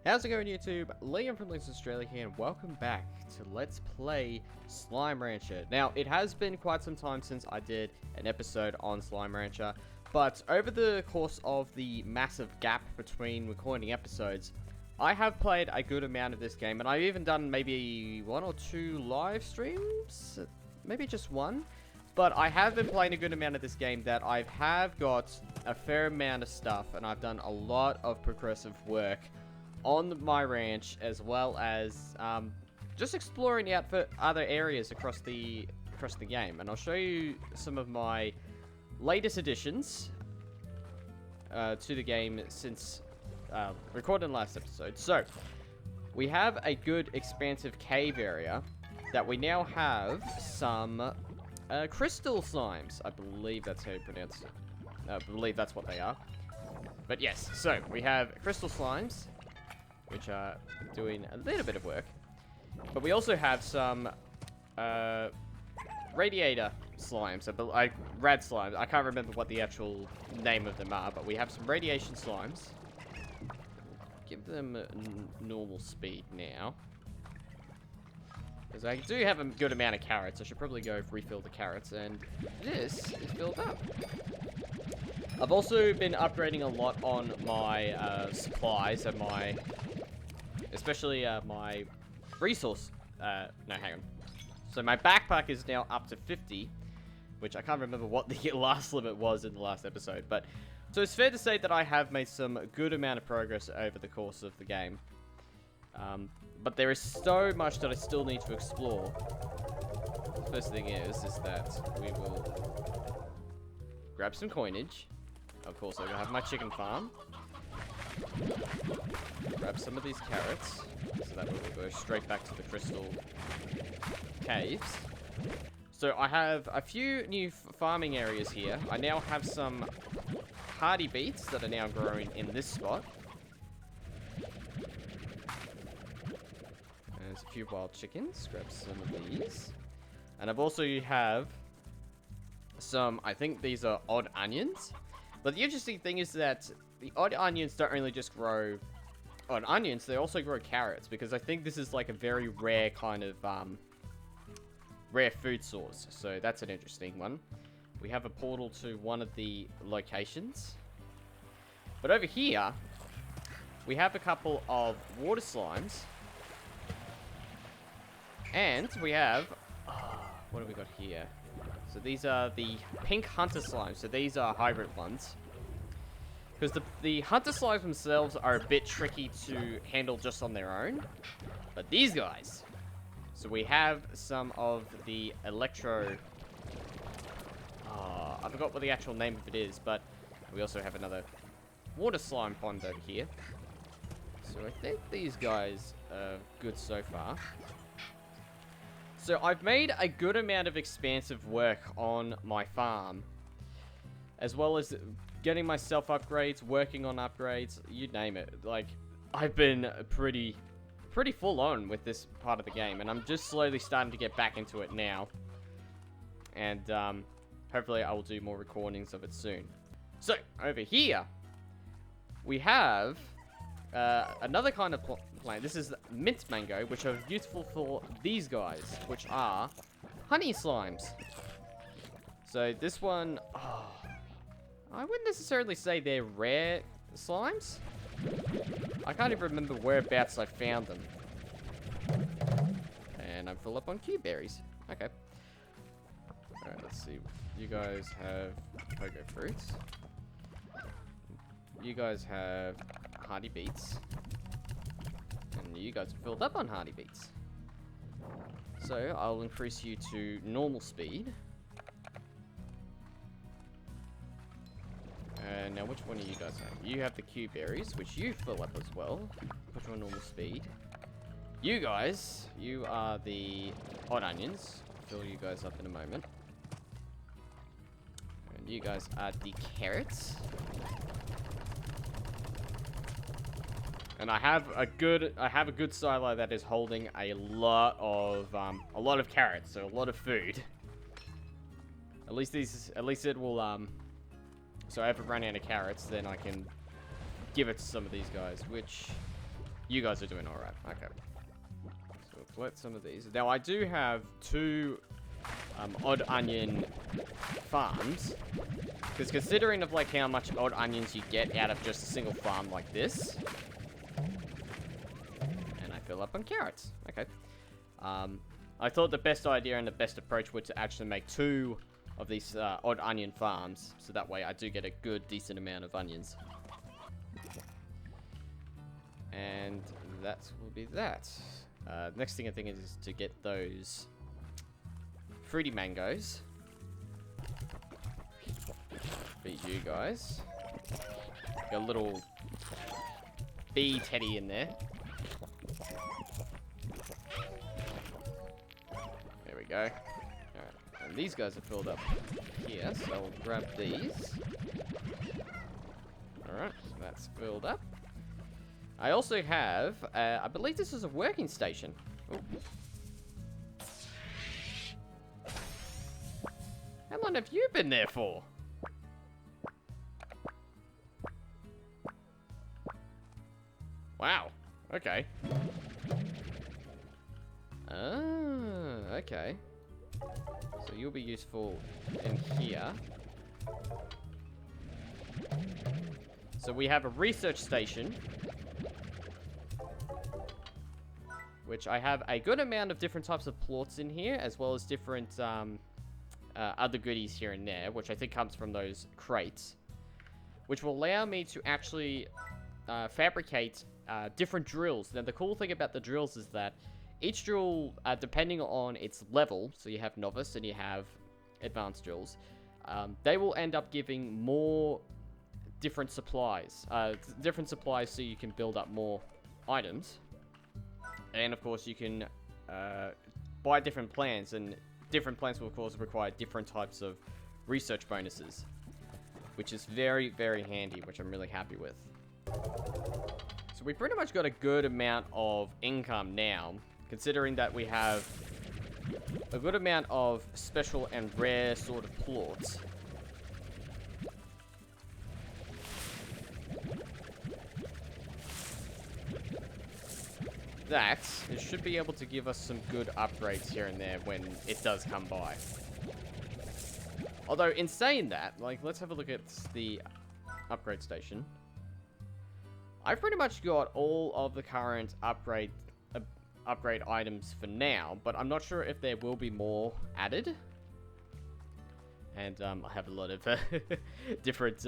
How's it going, YouTube? Liam from Links Australia here, and welcome back to Let's Play Slime Rancher. Now, it has been quite some time since I did an episode on Slime Rancher, but over the course of the massive gap between recording episodes, I have played a good amount of this game, and I've even done maybe 1 or 2 live streams? Maybe just one? But I have been playing a good amount of this game that I have got a fair amount of stuff, and I've done a lot of progressive work on my ranch, as well as just exploring out for other areas across the game. And I'll show you some of my latest additions to the game since recording last episode. So we have a good expansive cave area that we now have some crystal slimes. I believe that's how you pronounce it. I believe that's what they are. But yes, so we have crystal slimes, which are doing a little bit of work. But we also have some radiator slimes, rad slimes. I can't remember what the actual name of them are, but we have some radiation slimes. Give them normal speed now, because I do have a good amount of carrots. I should probably go refill the carrots, and this is filled up. I've also been upgrading a lot on my supplies and especially my resource. No, hang on. So my backpack is now up to 50, which I can't remember what the last limit was in the last episode. But so it's fair to say that I have made some good amount of progress over the course of the game. But there is so much that I still need to explore. The first thing is that we will grab some coinage. Of course, I'm gonna have my chicken farm. Grab some of these carrots, so that we will go straight back to the crystal caves. So I have a few new farming areas here. I now have some hardy beets that are now growing in this spot. There's a few wild chickens. Grab some of these. And I've also have some, I think these are odd onions. But the interesting thing is that the odd onions don't only just grow odd onions, they also grow carrots, because I think this is like a very rare kind of rare food source. So that's an interesting one. We have a portal to one of the locations. But over here, we have a couple of water slimes. And we have, what have we got here? So these are the pink hunter slimes. So these are hybrid ones. Because the hunter slimes themselves are a bit tricky to handle just on their own. But these guys. So we have some of the electro... I forgot what the actual name of it is. But we also have another water slime pond over here. So I think these guys are good so far. So I've made a good amount of expansive work on my farm, as well as getting myself upgrades, working on upgrades, you name it. Like, I've been pretty full on with this part of the game, and I'm just slowly starting to get back into it now. And hopefully I will do more recordings of it soon. So, over here, we have another kind of plant. This is mint mango, which are useful for these guys, which are honey slimes. So this one, I wouldn't necessarily say they're rare slimes. I can't even remember whereabouts I found them. And I'm full up on cube berries. Okay. Alright, let's see. You guys have pogo fruits. You guys have hardy beets. And you guys are filled up on hardy beets. So I'll increase you to normal speed. And now which one of you guys have? You have the cube berries, which you fill up as well. Put you on normal speed. You guys, you are the odd onions. Fill you guys up in a moment. And you guys are the carrots. And I have a good silo that is holding a lot of carrots, so a lot of food. At least it will so if I run out of carrots, then I can give it to some of these guys, which You guys are doing alright. Okay. So we'll collect some of these. Now, I do have 2 odd onion farms. Because considering of, like, how much odd onions you get out of just a single farm like this. And I fill up on carrots. Okay. I thought the best idea and the best approach would to actually make 2 of these odd onion farms. So that way I do get a good, decent amount of onions. And that will be that. Next thing I think is to get those fruity mangoes. Feed you guys. Got a little bee teddy in there. There we go. Alright. And these guys are filled up here, so I'll grab these. Alright, so that's filled up. I also have, I believe this is a working station. Ooh. How long have you been there for? Wow. Okay. Ah, okay. So you'll be useful in here. So we have a research station, which I have a good amount of different types of plorts in here, as well as different other goodies here and there, which I think comes from those crates, which will allow me to actually fabricate different drills. Now, the cool thing about the drills is that each drill, depending on its level, so you have novice and you have advanced drills, they will end up giving more different supplies. So you can build up more items. And, of course, you can buy different plants, and different plants will, of course, require different types of research bonuses, which is very, very handy, which I'm really happy with. So we pretty much got a good amount of income now, considering that we have a good amount of special and rare sort of plorts. That, it should be able to give us some good upgrades here and there when it does come by. Although, in saying that, like, let's have a look at the upgrade station. I've pretty much got all of the current upgrade items for now, but I'm not sure if there will be more added. And I have a lot of different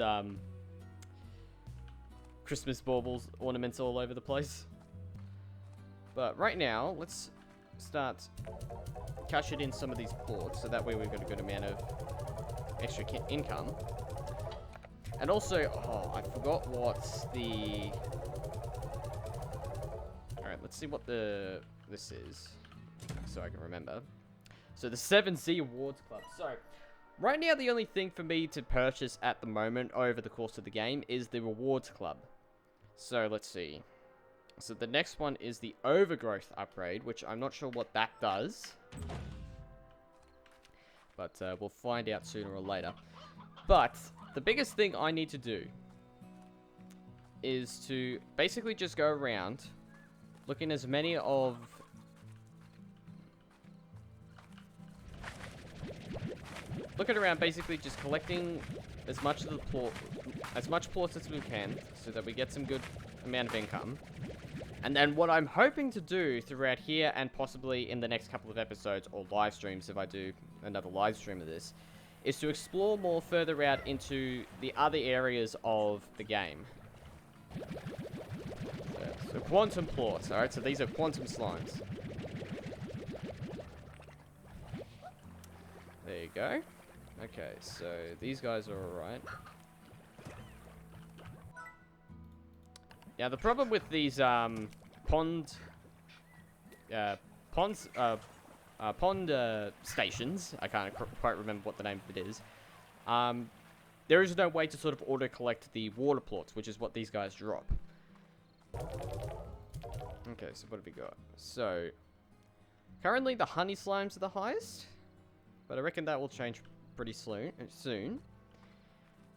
Christmas baubles ornaments all over the place. But right now, let's start cashing in some of these plorts, so that way we've got a good amount of extra income. And also, oh, I forgot what's the... Alright, let's see what this is, so I can remember. So the 7Z Awards Club. So, right now the only thing for me to purchase at the moment over the course of the game is the Rewards Club. So, let's see. So the next one is the Overgrowth upgrade, which I'm not sure what that does. But we'll find out sooner or later. But the biggest thing I need to do is to basically just go around looking as many of... Looking around basically just collecting as much of the plorts as we can, so that we get some good amount of income. And then what I'm hoping to do throughout here, and possibly in the next couple of episodes or live streams if I do another live stream of this, is to explore more further out into the other areas of the game. So quantum plorts, alright, so these are quantum slimes. There you go. Okay, so these guys are alright. Now, the problem with these pond stations, I can't quite remember what the name of it is, there is no way to sort of auto-collect the water plorts, which is what these guys drop. Okay, so what have we got? So, currently the honey slimes are the highest, but I reckon that will change pretty soon.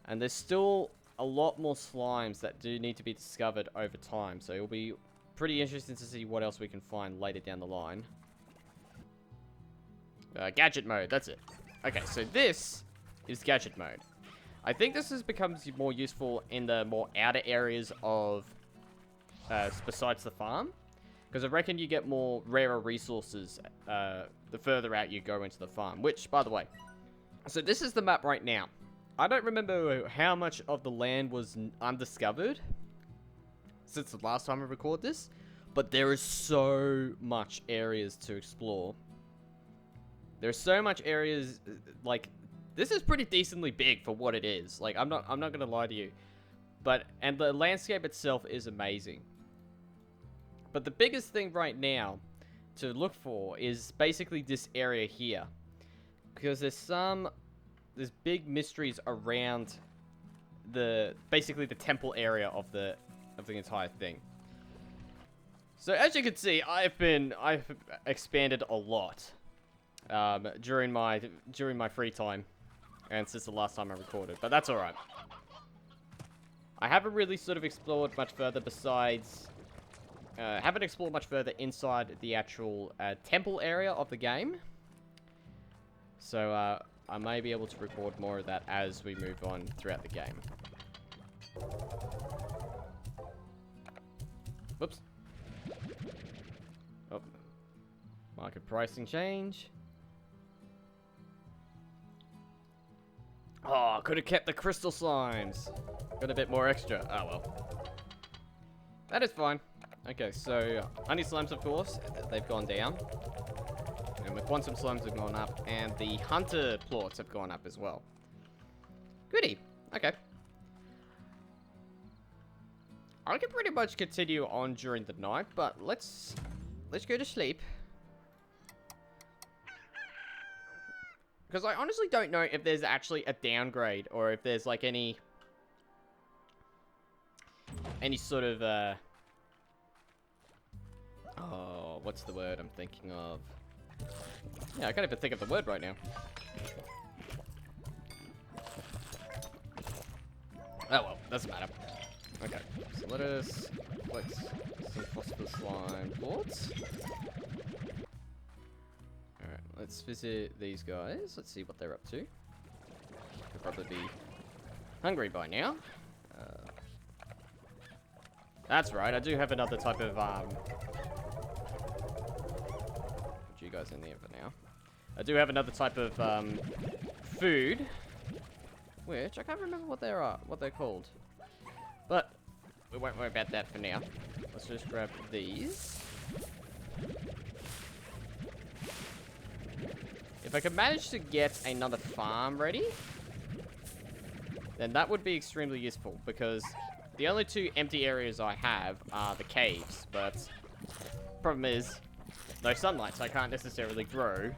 And there's still a lot more slimes that do need to be discovered over time, so it'll be pretty interesting to see what else we can find later down the line. Gadget mode, that's it. Okay, so this is gadget mode. I think this becomes more useful in the more outer areas of, besides the farm. Because I reckon you get more rarer resources the further out you go into the farm. Which, by the way, so this is the map right now. I don't remember how much of the land was undiscovered since the last time I recorded this. But there is so much areas to explore. There's so much areas, like, this is pretty decently big for what it is. Like, I'm not gonna lie to you. And the landscape itself is amazing. But the biggest thing right now to look for is basically this area here. Because there's big mysteries around basically the temple area of the entire thing. So as you can see, I've expanded a lot during my free time and since the last time I recorded, but that's all right. I haven't really sort of explored much further besides haven't explored much further inside the actual temple area of the game. So I may be able to record more of that as we move on throughout the game. Whoops. Oh. Market pricing change. Oh, could have kept the crystal slimes. Got a bit more extra. Oh well. That is fine. Okay, so honey slimes, of course, they've gone down. And the quantum slimes have gone up. And the hunter plorts have gone up as well. Goody. Okay. I can pretty much continue on during the night, but let's go to sleep. Because I honestly don't know if there's actually a downgrade or if there's like any sort of oh, what's the word I'm thinking of? Yeah, I can't even think of the word right now. Oh well, doesn't matter. Okay, so let us collect some phosphor slime plorts. Alright, let's visit these guys. Let's see what they're up to. They'll probably be hungry by now. That's right, I do have another type of, put you guys in there for now. I do have another type of, food. Which, I can't remember what they're called. But, we won't worry about that for now. Let's just grab these. If I could manage to get another farm ready, then that would be extremely useful, because the only two empty areas I have are the caves, but problem is, no sunlight, so I can't necessarily grow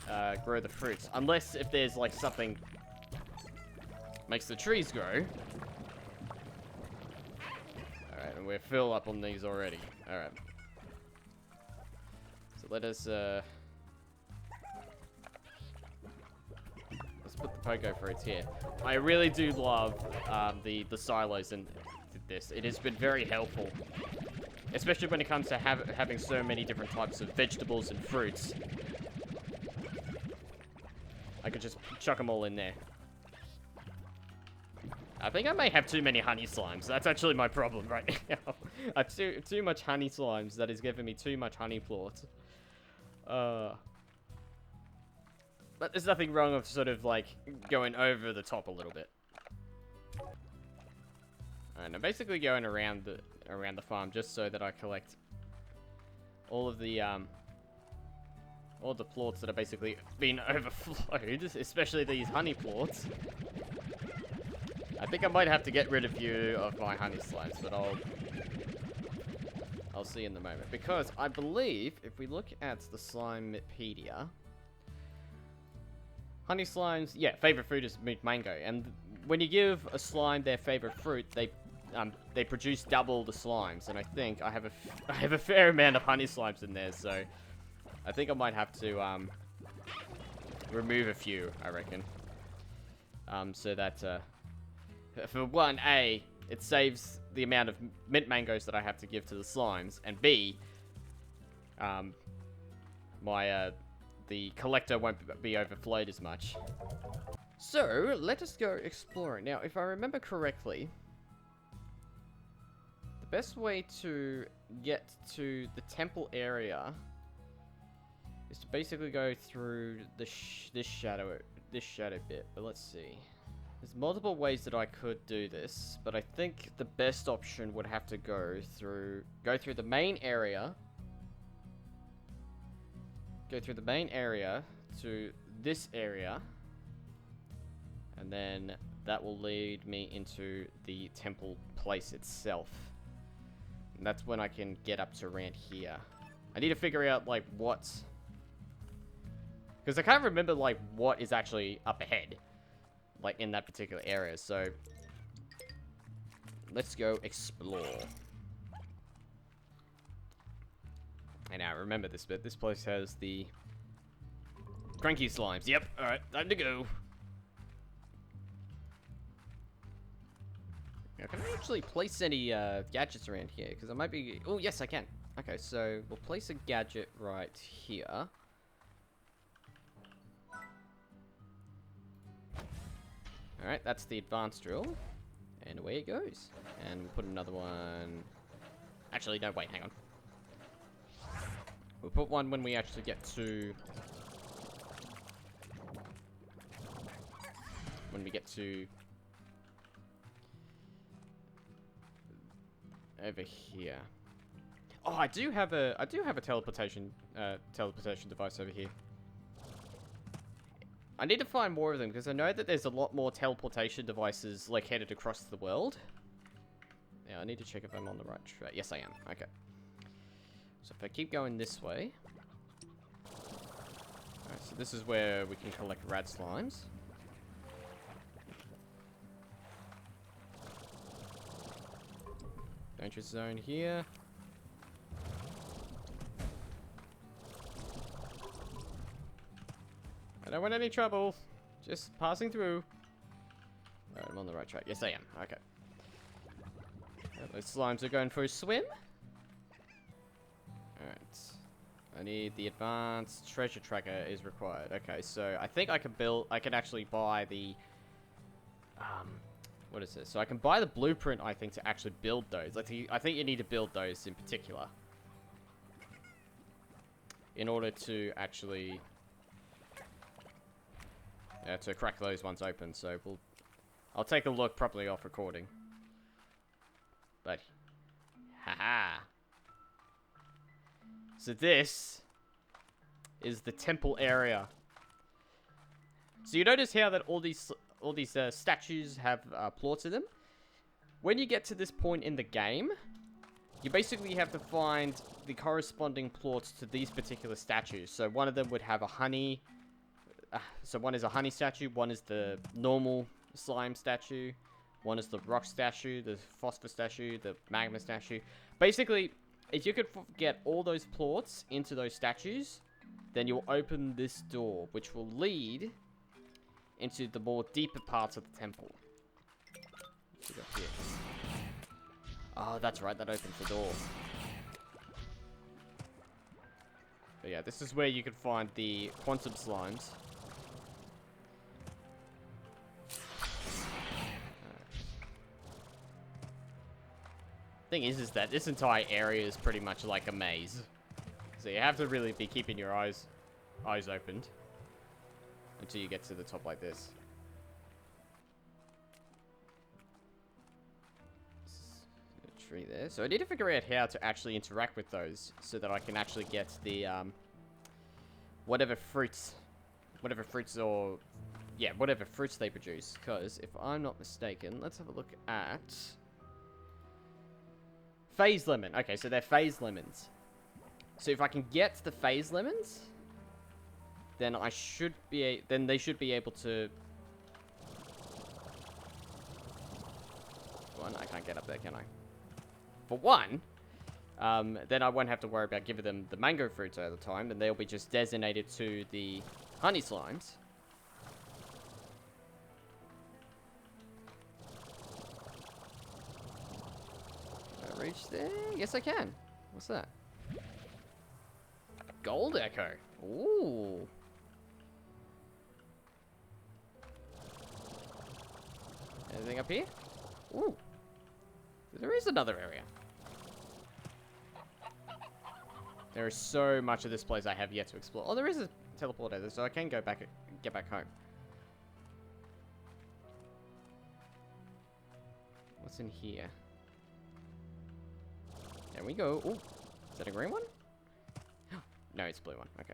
the fruits. Unless if there's like something makes the trees grow. Alright, and we're full up on these already. Alright. So let us let's put the pogo fruits here. I really do love the silos in this. It has been very helpful. Especially when it comes to having so many different types of vegetables and fruits. I could just chuck them all in there. I think I may have too many honey slimes. That's actually my problem right now. I have too much honey slimes. That is giving me too much honey plorts. But there's nothing wrong with sort of like going over the top a little bit. And I'm basically going around the farm just so that I collect all of the plorts that are basically been overflowed, especially these honey plorts. I think I might have to get rid of you of my honey slimes, but I'll see in the moment. Because I believe if we look at the Slimepedia, honey slimes, yeah, favorite fruit is mango, and when you give a slime their favorite fruit, they produce double the slimes, and I think I have a fair amount of honey slimes in there, so I think I might have to remove a few, I reckon, so that for 1A, it saves the amount of mint mangoes that I have to give to the slimes, and B, the collector won't be overflowed as much. So, let us go exploring. Now, if I remember correctly, the best way to get to the temple area is to basically go through this shadow bit. But let's see. There's multiple ways that I could do this, but I think the best option would have to go through the main area. Go through the main area to this area, and then that will lead me into the temple place itself. And that's when I can get up to around here. I need to figure out, like, what... Because I can't remember, like, what is actually up ahead. Like, in that particular area, so... Let's go explore. And now, remember this bit. This place has the... Cranky slimes. Yep, alright, time to go. Now, can I actually place any gadgets around here? Because I might be... Oh, yes, I can. Okay, so we'll place a gadget right here. Alright, that's the advanced drill. And away it goes. And we'll put another one... Actually, no, wait, hang on. We'll put one when we actually get to... When we get to... Over here. Oh, I do have a teleportation device over here. I need to find more of them, because I know that there's a lot more teleportation devices located across the world. Yeah, I need to check if I'm on the right track. Yes, I am. Okay. So if I keep going this way... Alright, so this is where we can collect rad slimes. Danger zone here. I don't want any trouble. Just passing through. Alright, I'm on the right track. Yes, I am. Okay. Those slimes are going for a swim. Alright. I need the advanced treasure tracker is required. Okay, so I think I can actually buy the... what is this? So I can buy the blueprint, I think, to actually build those. I think you need to build those in particular. In order to actually... to crack those ones open, so I'll take a look properly off recording. But, haha. So this is the temple area. So you notice how that all these statues have plorts in them? When you get to this point in the game, you basically have to find the corresponding plorts to these particular statues. So one of them would have a honey... so one is a honey statue, one is the normal slime statue, one is the rock statue, the phosphor statue, the magma statue. Basically, if you could get all those plorts into those statues, then you'll open this door, which will lead into the more deeper parts of the temple. Oh, that's right, that opens the door. But yeah, this is where you can find the quantum slimes. Thing is that this entire area is pretty much like a maze. So you have to really be keeping your eyes opened until you get to the top like this. A tree there. So I need to figure out how to actually interact with those so that I can actually get the whatever fruits they produce. Because if I'm not mistaken, let's have a look at phase lemon. Okay, so they're phase lemons. So if I can get the phase lemons, then they should be able to... One, I can't get up there, can I? For one, then I won't have to worry about giving them the mango fruits all the time, and they'll be just designated to the honey slimes. reach there? Yes, I can. What's that? Gold Echo. Ooh. Anything up here? Ooh. There is another area. There is so much of this place I have yet to explore. Oh, there is a teleporter, so I can go back, get back home. What's in here? There we go. Ooh. Is that a green one? No, it's a blue one. Okay.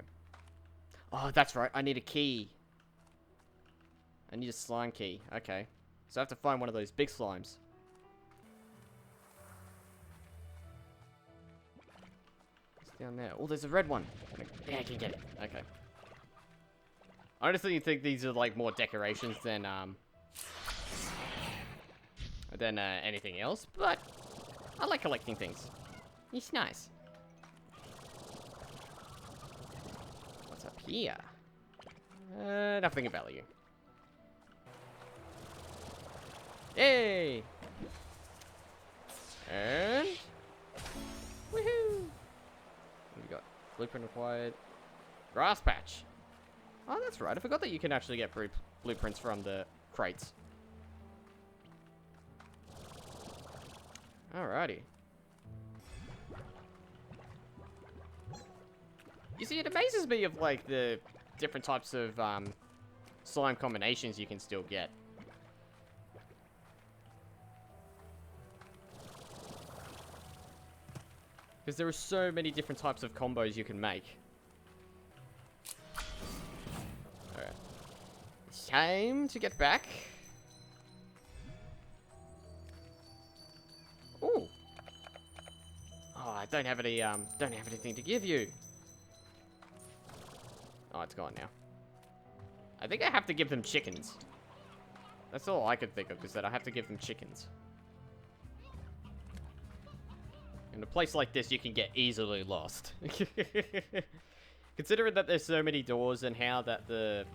Oh, that's right. I need a key. I need a slime key. Okay. So I have to find one of those big slimes. It's down there. Oh, there's a red one. Yeah, I can get it. Okay. I honestly think these are like more decorations than anything else, but I like collecting things. It's nice. What's up here? Nothing of value. Yay! And woohoo! What do we got? Blueprint required. Grass patch. Oh, that's right. I forgot that you can actually get blueprints from the crates. Alrighty. You see, it amazes me of like the different types of slime combinations you can still get. Because there are so many different types of combos you can make. Alright. It's time to get back. Ooh. Oh, I don't have anything to give you. Oh, it's gone now. I think I have to give them chickens. That's all I could think of, is that I have to give them chickens. In a place like this, you can get easily lost. Considering that there's so many doors and how that the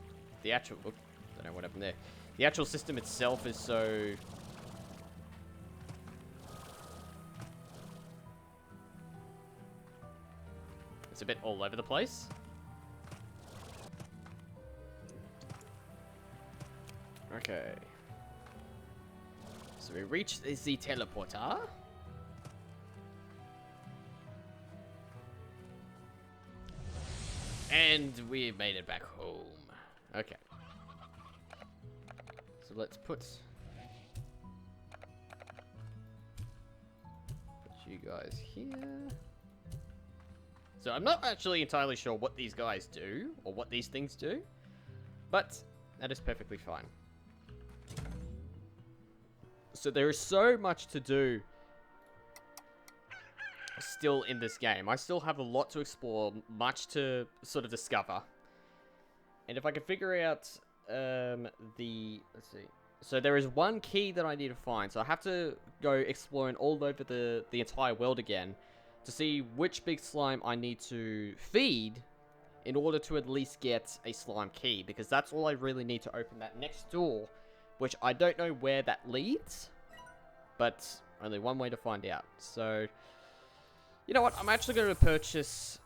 actual... Oops, I don't know what happened there. The actual system itself is so... It's a bit all over the place. Okay. So we reached the teleporter. And we made it back home. Okay. So let's put you guys here. So I'm not actually entirely sure what these guys do, or what these things do, but that is perfectly fine. So there is so much to do still in this game. I still have a lot to explore, much to sort of discover. And if I can figure out let's see. So there is one key that I need to find. So I have to go exploring all over the entire world again to see which big slime I need to feed in order to at least get a slime key, because that's all I really need to open that next door, which I don't know where that leads, but only one way to find out. So, you know what? I'm actually going to purchase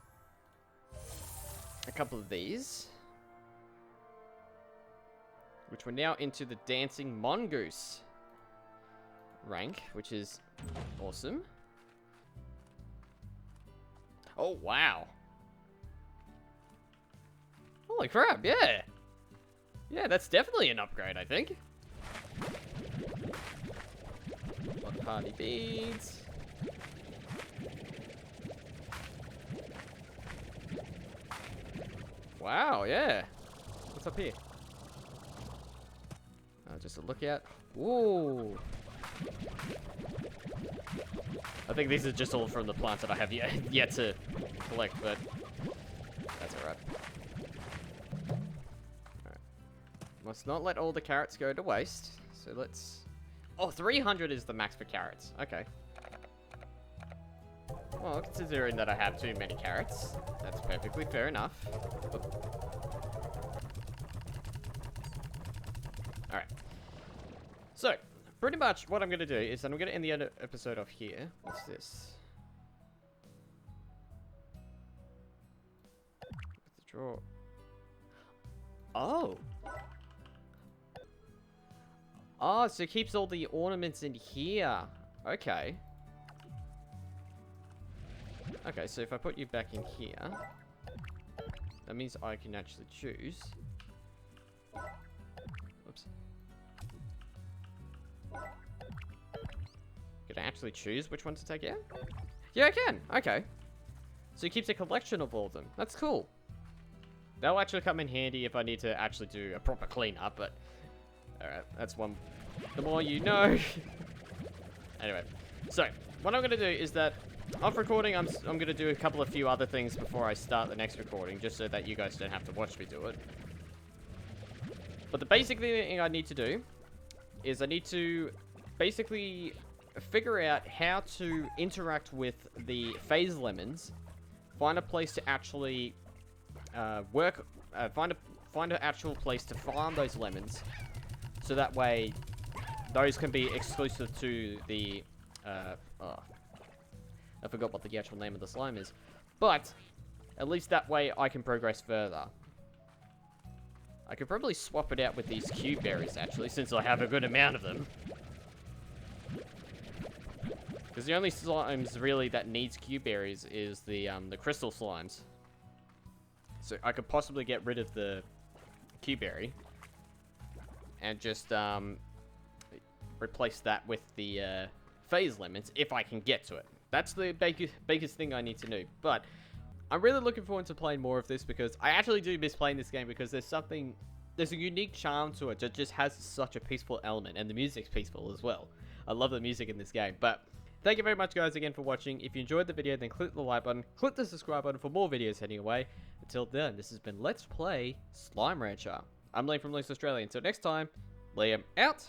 a couple of these, which we're now into the Dancing Mongoose rank, which is awesome. Oh, wow. Holy crap, yeah. Yeah, that's definitely an upgrade, I think. Got party beads. Wow, yeah. What's up here? Just a lookout. Ooh. I think these are just all from the plants that I have yet to collect, but that's alright. Alright. Must not let all the carrots go to waste. So let's... Oh, 300 is the max for carrots. Okay. Well, considering that I have too many carrots, that's perfectly fair enough. Alright. So, pretty much what I'm going to do is I'm going to end the episode off here. What's this? Withdraw. Oh. Oh, so it keeps all the ornaments in here. Okay. Okay, so if I put you back in here, that means I can actually choose. Oops. Can I actually choose which one to take out? Yeah, I can. Okay. So it keeps a collection of all of them. That's cool. That'll actually come in handy if I need to actually do a proper cleanup, but... Alright, that's one. The more you know. Anyway, so what I'm going to do is that off recording, I'm going to do a couple of few other things before I start the next recording, just so that you guys don't have to watch me do it. But the basic thing I need to do is I need to basically figure out how to interact with the phase lemons, find a place to actually find an actual place to farm those lemons, so that way those can be exclusive to the I forgot what the actual name of the slime is, but at least that way I can progress further. I could probably swap it out with these cube berries actually, since I have a good amount of them. Because the only slimes really that needs cube berries is the crystal slimes. So I could possibly get rid of the cube berry and just replace that with the phase lemons if I can get to it. That's the biggest thing I need to do. But I'm really looking forward to playing more of this because I actually do miss playing this game because there's a unique charm to it that just has such a peaceful element, and the music's peaceful as well. I love the music in this game. But thank you very much guys again for watching. If you enjoyed the video, then click the like button, click the subscribe button for more videos heading away. Until then, this has been Let's Play Slime Rancher. I'm Liam from Link's Australia. Until next time, Liam out.